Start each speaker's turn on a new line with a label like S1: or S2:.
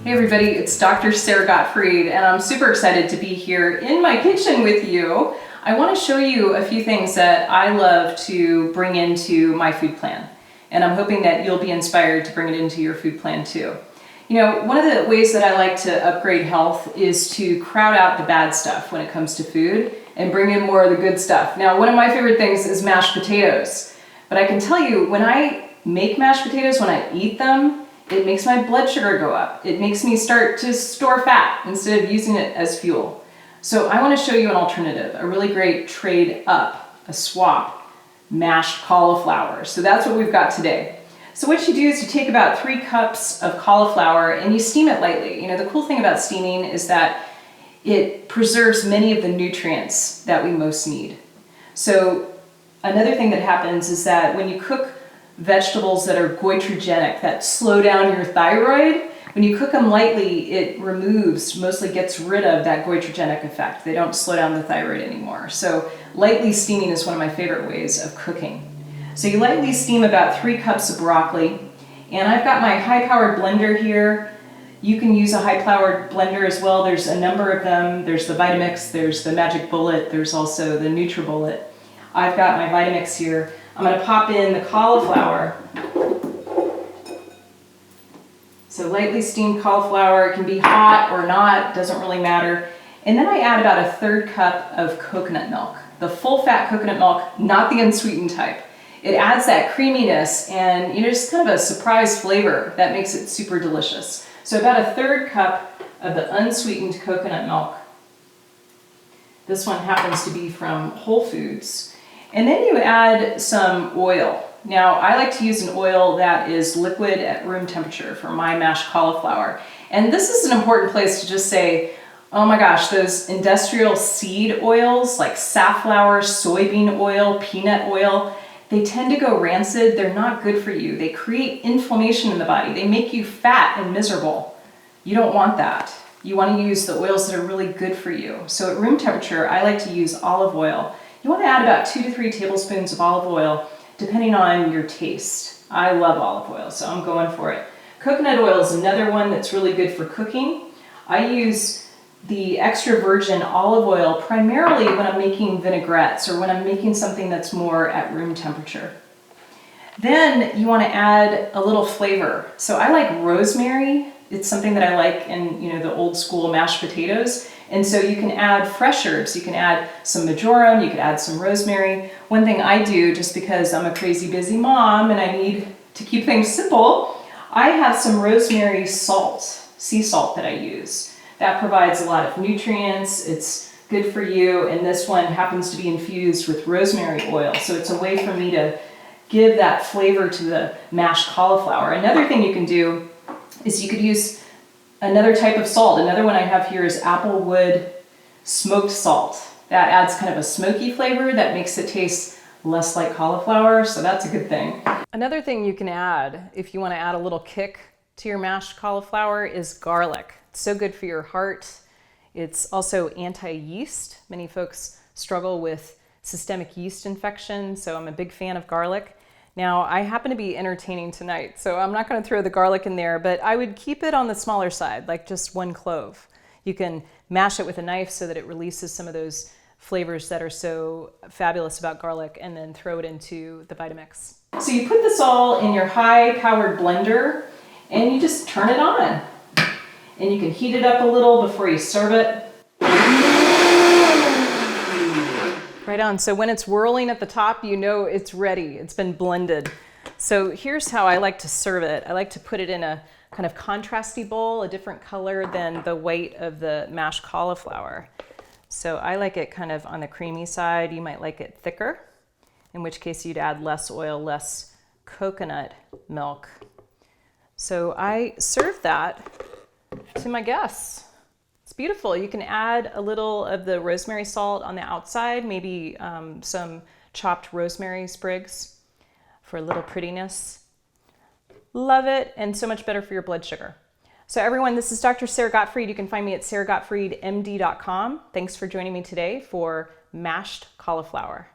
S1: Hey everybody, it's Dr. Sara Gottfried, and I'm super excited to be here in my kitchen with you. I want to show you a few things that I love to bring into my food plan, and I'm hoping that you'll be inspired to bring it into your food plan too. You know, one of the ways that I like to upgrade health is to crowd out the bad stuff when it comes to food and bring in more of the good stuff. Now, one of my favorite things is mashed potatoes, but I can tell you when I make mashed potatoes, when I eat them, it makes my blood sugar go up. It makes me start to store fat instead of using it as fuel. So I want to show you an alternative, a really great trade up, a swap, mashed cauliflower. So that's what we've got today. So what you do is you take about 3 cups of cauliflower and you steam it lightly. You know, the cool thing about steaming is that it preserves many of the nutrients that we most need. So another thing that happens is that when you cook vegetables that are goitrogenic, that slow down your thyroid, when you cook them lightly, it mostly gets rid of that goitrogenic effect. They don't slow down the thyroid anymore. So lightly steaming is one of my favorite ways of cooking. So you lightly steam about 3 cups of broccoli, and I've got my high-powered blender here. You can use a high-powered blender as well. There's a number of them. There's the Vitamix, there's the Magic Bullet, there's also the NutriBullet. I've got my Vitamix here. I'm going to pop in the cauliflower. So lightly steamed cauliflower, it can be hot or not, doesn't really matter. And then I add about a 1/3 cup of coconut milk, the full fat coconut milk, not the unsweetened type. It adds that creaminess and, you know, just kind of a surprise flavor that makes it super delicious. So about a 1/3 cup of the unsweetened coconut milk. This one happens to be from Whole Foods. And then you add some oil. Now, I like to use an oil that is liquid at room temperature for my mashed cauliflower. And this is an important place to just say, oh my gosh, those industrial seed oils like safflower, soybean oil, peanut oil, they tend to go rancid. They're not good for you. They create inflammation in the body. They make you fat and miserable. You don't want that. You want to use the oils that are really good for you. So at room temperature, I like to use olive oil. You want to add about 2 to 3 tablespoons of olive oil, depending on your taste. I love olive oil, so I'm going for it. Coconut oil is another one that's really good for cooking. I use the extra virgin olive oil primarily when I'm making vinaigrettes or when I'm making something that's more at room temperature. Then you want to add a little flavor. So I like rosemary. It's something that I like in, you know, the old school mashed potatoes. And so you can add fresh herbs. You can add some marjoram, you could add some rosemary. One thing I do, just because I'm a crazy busy mom and I need to keep things simple, I have some rosemary salt, sea salt that I use. That provides a lot of nutrients, it's good for you, and this one happens to be infused with rosemary oil. So it's a way for me to give that flavor to the mashed cauliflower. Another thing you can do is you could use another type of salt. Another one I have here is applewood smoked salt. That adds kind of a smoky flavor that makes it taste less like cauliflower, so that's a good thing. Another thing you can add if you want to add a little kick to your mashed cauliflower is garlic. It's so good for your heart. It's also anti-yeast. Many folks struggle with systemic yeast infection, so I'm a big fan of garlic. Now, I happen to be entertaining tonight, so I'm not going to throw the garlic in there, but I would keep it on the smaller side, like just 1 clove. You can mash it with a knife so that it releases some of those flavors that are so fabulous about garlic, and then throw it into the Vitamix. So you put this all in your high-powered blender, and you just turn it on. And you can heat it up a little before you serve it. Right on. So when it's whirling at the top, you know it's ready. It's been blended. So here's how I like to serve it. I like to put it in a kind of contrasty bowl, a different color than the white of the mashed cauliflower. So I like it kind of on the creamy side. You might like it thicker, in which case you'd add less oil, less coconut milk. So I serve that to my guests. It's beautiful. You can add a little of the rosemary salt on the outside, maybe some chopped rosemary sprigs for a little prettiness. Love it, and so much better for your blood sugar. So everyone, this is Dr. Sara Gottfried. You can find me at saragottfriedmd.com. Thanks for joining me today for mashed cauliflower.